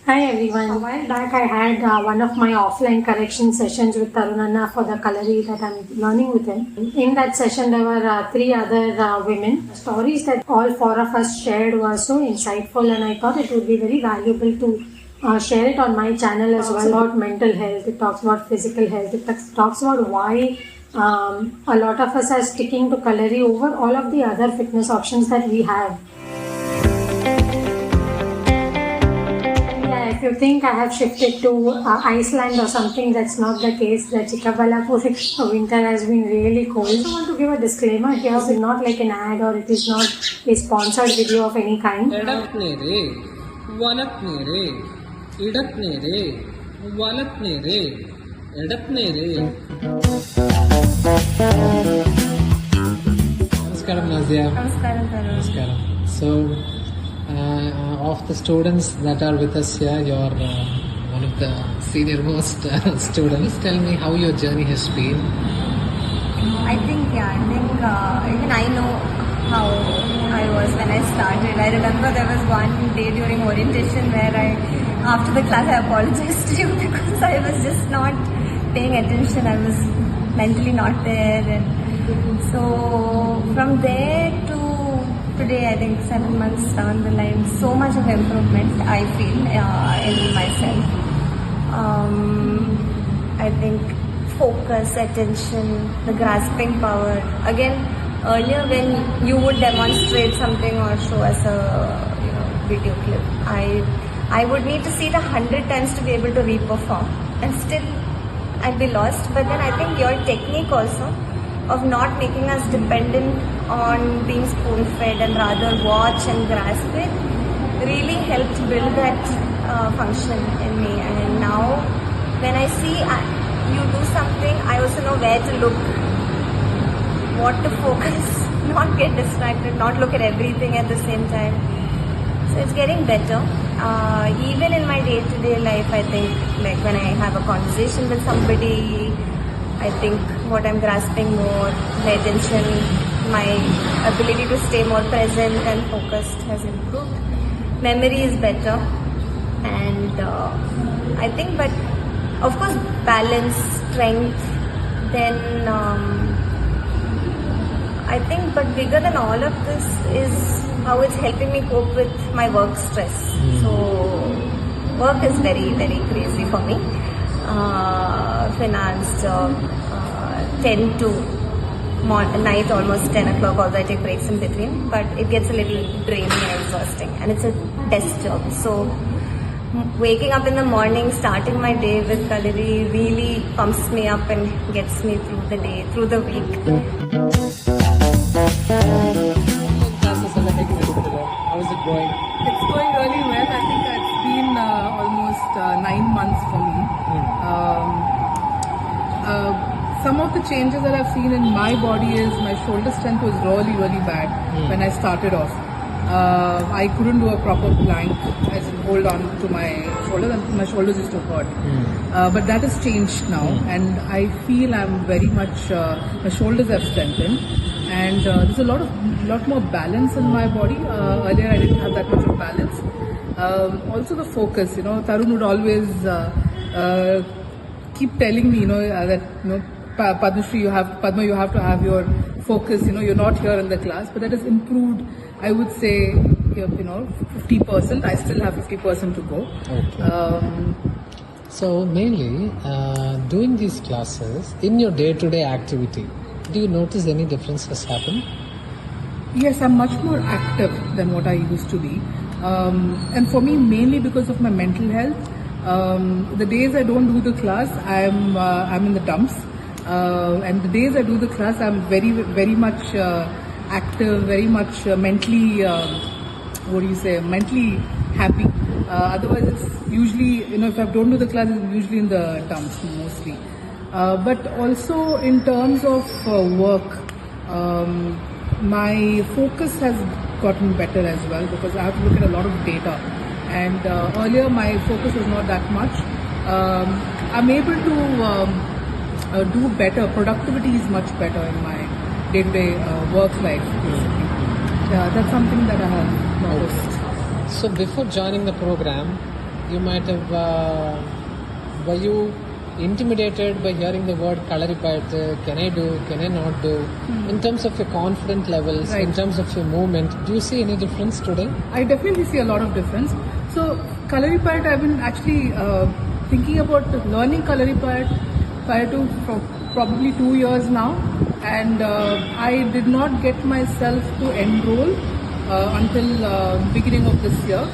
Hi everyone. A while back I had one of my offline correction sessions with Tarun for the Kalari that I'm learning with him. In that session there were three other women. Stories that all four of us shared were so insightful, and I thought it would be very valuable to share it on my channel as well. About mental health, it talks about physical health, it talks about why a lot of us are sticking to Kalari over all of the other fitness options that we have. If you think I have shifted to Iceland or something, that's not the case. The Chikkabalapur winter has been really cold. I want to give a disclaimer here. It is not like an ad or it is not a sponsored video of any kind. Namaskaram, Nazia. Namaskaram, Tarun. Namaskaram. So, of the students that are with us here, you're one of the senior most students. Tell me how your journey has been. I think even I know how I was when I started. I remember there was one day during orientation where after the class, I apologized to you because I was just not paying attention. I was mentally not there, and so from there to today, I think 7 months down the line, so much of improvement I feel in myself. I think focus, attention, the grasping power. Again, earlier when you would demonstrate something or show us a video clip, I would need to see it 100 times to be able to re-perform, and still I'd be lost. But then I think your technique also of not making us dependent on being spoon-fed and rather watch and grasp it really helped build that function in me. And now when I see you do something, I also know where to look, what to focus, not get distracted, not look at everything at the same time. So it's getting better. Even in my day-to-day life, I think like when I have a conversation with somebody, I think what I'm grasping more, my attention, my ability to stay more present and focused has improved. Memory is better, and I think, but of course, balance, strength, then I think, but bigger than all of this is how it's helping me cope with my work stress. So work is very, very crazy for me. Finance job, 10 to night, almost 10 o'clock, although I take breaks in between, but it gets a little draining and exhausting, and it's a desk job. So waking up in the morning, starting my day with Kalari really pumps me up and gets me through the day, through the week. How is it going? It's going really well. I think it's been almost 9 months for me. Some of the changes that I've seen in my body is my shoulder strength was really, really bad when I started off. I couldn't do a proper plank. I just hold on to my shoulders, and my shoulders used to hurt. But that has changed now, and I feel I'm very much, my shoulders have strengthened, and there's a lot more balance in my body. Earlier I didn't have that much of balance. Also the focus, Tarun would always keep telling me, that, Padma, you have to have your focus, you're not here in the class, but that has improved, I would say, 50%. I still have 50% to go. Okay. So mainly, doing these classes, in your day-to-day activity, do you notice any differences happen? Yes, I'm much more active than what I used to be. And for me, mainly because of my mental health. The days I don't do the class, I'm in the dumps. And the days I do the class, I'm very, very much active, very much mentally, mentally happy. Otherwise, it's usually, if I don't do the class, it's usually in the dumps mostly. But also in terms of work, my focus has gotten better as well, because I have to look at a lot of data. And earlier my focus was not that much. I'm able to do better. Productivity is much better in my day-to-day work life. Yeah, that's something that I have noticed. So before joining the program, you might have, were you intimidated by hearing the word Kalaripayattu? Can I do, can I not do? In terms of your confidence levels, in terms of your movement, do you see any difference today? I definitely see a lot of difference. So Kalaripayattu, I've been actually thinking about learning Kalaripayattu for probably 2 years now, and I did not get myself to enroll until beginning of this year.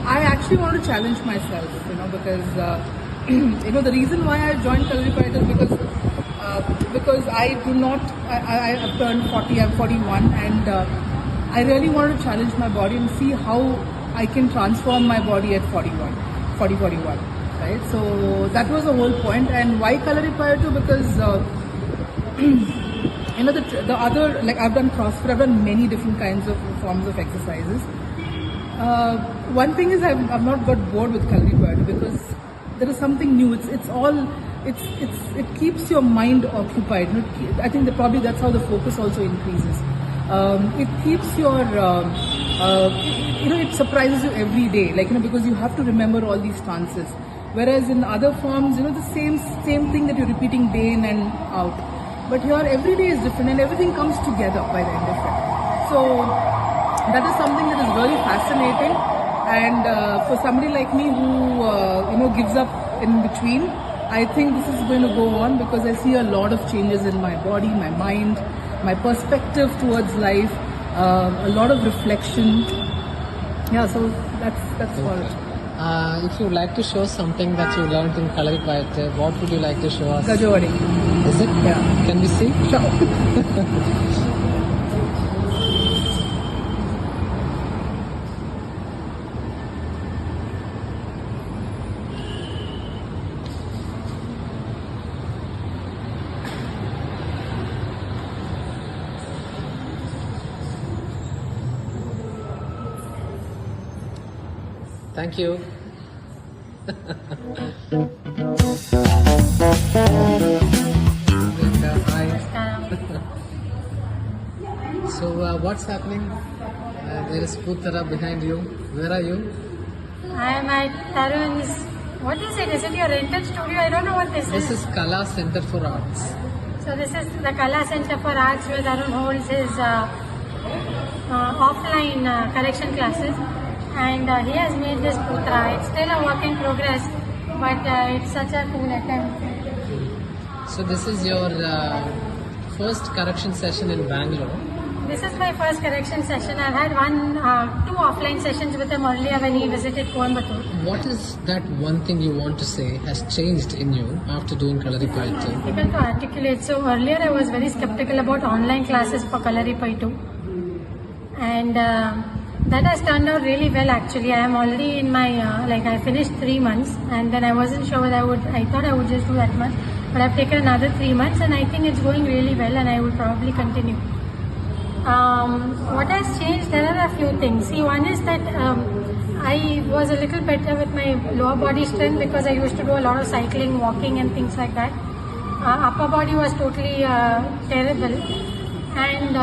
I actually want to challenge myself, because the reason why I joined Kalaripayattu is because I do not, I have turned 40, I'm 41, and I really want to challenge my body and see how I can transform my body at 41, right? So that was the whole point. And why Kalaripayattu? Because the other, like I've done CrossFit, I've done many different kinds of forms of exercises. One thing is I've not got bored with Kalaripayattu because there is something new. It keeps your mind occupied. I think that probably that's how the focus also increases. It keeps your, it surprises you every day, because you have to remember all these stances. Whereas in other forms, the same thing that you're repeating day in and out. But here, every day is different and everything comes together by the end of it. So that is something that is really fascinating. And for somebody like me who, gives up in between, I think this is going to go on because I see a lot of changes in my body, my mind, my perspective towards life, a lot of reflection. Yeah, so that's all. If you would like to show something that you learned in Kalaripayattu, what would you like to show us? Gajavadi. Is it? Yeah. Can we see? Sure. Thank you. So what's happening? There is Puttara behind you. Where are you? I am at Tarun's. What is it? Is it your rented studio? I don't know what this is. This is Kala Center for Arts. So this is the Kala Center for Arts where Tarun holds his offline correction classes. And he has made this putra. It's still a work in progress, but it's such a cool attempt. So this is your first correction session in Bangalore. This is my first correction session. I've had two offline sessions with him earlier when he visited Coimbatore. What is that one thing you want to say has changed in you after doing Kalaripayattu? Difficult to articulate. So earlier I was very skeptical about online classes for Kalaripayattu. And that has turned out really well actually. I am already in my, I finished 3 months and then I wasn't sure whether I thought I would just do that much. But I've taken another 3 months and I think it's going really well and I will probably continue. What has changed? There are a few things. See, one is that I was a little better with my lower body strength because I used to do a lot of cycling, walking and things like that. Upper body was totally terrible. And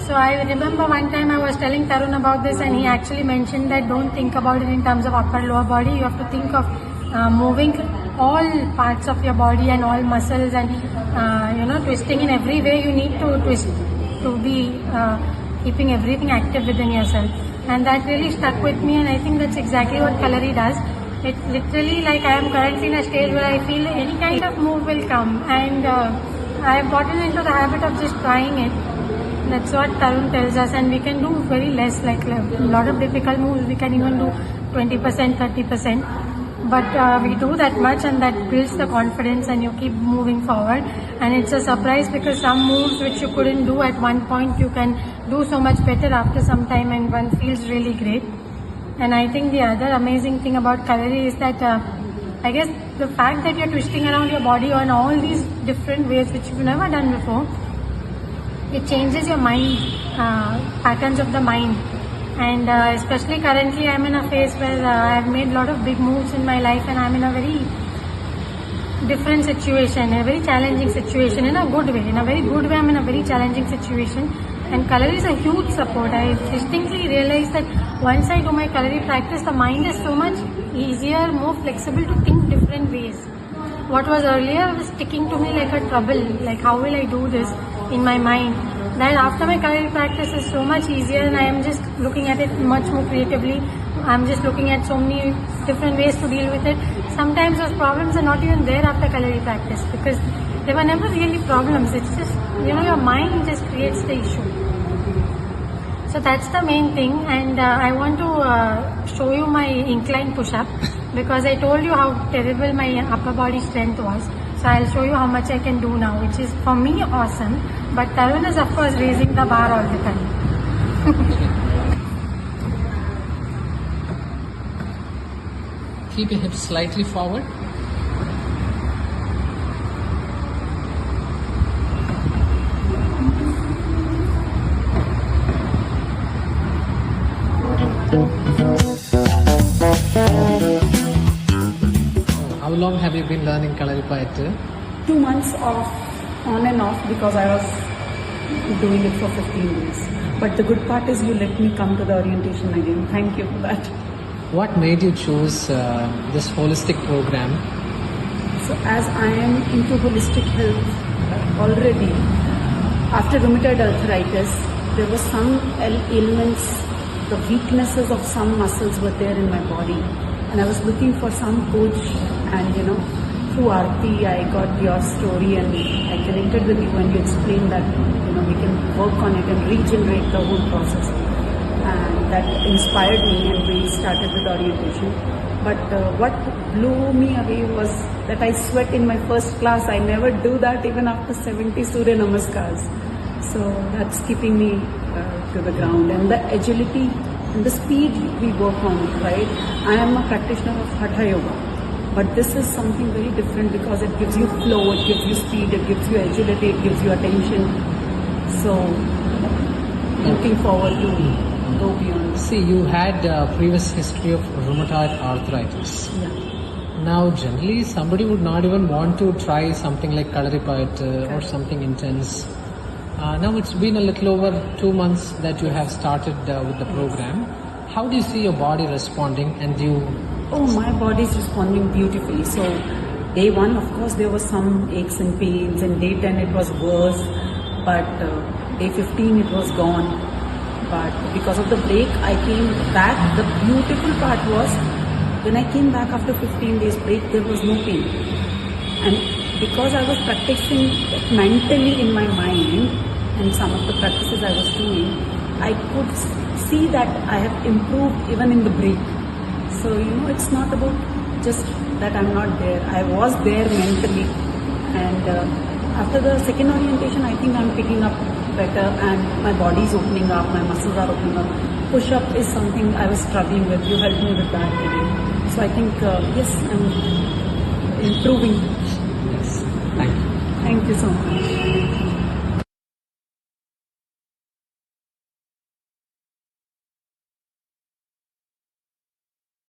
so I remember one time I was telling Tarun about this and he actually mentioned that don't think about it in terms of upper lower body. You have to think of moving all parts of your body and all muscles and twisting in every way you need to twist to be keeping everything active within yourself. And that really stuck with me and I think that's exactly what Kalari does. It literally, I am currently in a stage where I feel any kind of move will come and I have gotten into the habit of just trying it. That's what Tarun tells us and we can do very less, a lot of difficult moves we can even do 20%, 30%. But we do that much and that builds the confidence and you keep moving forward. And it's a surprise because some moves which you couldn't do at one point you can do so much better after some time and one feels really great. And I think the other amazing thing about Kalari is that I guess the fact that you're twisting around your body in all these different ways which you've never done before, it changes your mind, patterns of the mind. And especially currently I'm in a phase where I've made a lot of big moves in my life and I'm in a very different situation, a very challenging situation in a good way. In a very good way I'm in a very challenging situation And Kalari is a huge support. I distinctly realized that once I do my Kalari practice, the mind is so much easier, more flexible to think different ways. What was earlier was sticking to me like a trouble, like how will I do this in my mind. Then after my Kalari practice is so much easier and I am just looking at it much more creatively. I'm just looking at so many different ways to deal with it. Sometimes those problems are not even there after Kalari practice because they were never really problems. It's just, your mind just creates the issue. So that's the main thing, and I want to show you my incline push-up because I told you how terrible my upper body strength was. So I'll show you how much I can do now, which is for me awesome. But Tarun is of course raising the bar all the time. Keep your hips slightly forward. How long have you been learning Kalaripayattu? 2 months off, on and off, because I was doing it for 15 days. But the good part is you let me come to the orientation again. Thank you for that. What made you choose this holistic program? So as I am into holistic health already, after rheumatoid arthritis, there were some ailments, the weaknesses of some muscles were there in my body. And I was looking for some coach, and through Aarti, I got your story and I connected with you and you explained that, we can work on it and regenerate the whole process. And that inspired me and we started with orientation. But what blew me away was that I sweat in my first class. I never do that even after 70 Surya Namaskars. So that's keeping me to the ground. And the agility and the speed we work on, right? I am a practitioner of Hatha Yoga. But this is something very different because it gives you flow, it gives you speed, it gives you agility, it gives you attention. So, looking forward to go beyond. See, you had a previous history of rheumatoid arthritis. Yeah. Now, generally, somebody would not even want to try something like Kalaripayattu or something intense. Now, it's been a little over 2 months that you have started with the program. How do you see your body responding, and do you... Oh, my body is responding beautifully. So, day 1, of course, there was some aches and pains, and day 10 it was worse, but day 15 it was gone. But because of the break, I came back. The beautiful part was, when I came back after 15 days break, there was no pain. And because I was practicing mentally in my mind, and some of the practices I was doing, I could see that I have improved even in the break. So, it's not about just that I'm not there. I was there mentally. And after the second orientation, I think I'm picking up better and my body is opening up, my muscles are opening up. Push-up is something I was struggling with. You helped me with that today. So I think, yes, I'm improving. Yes. Thank you. Thank you so much.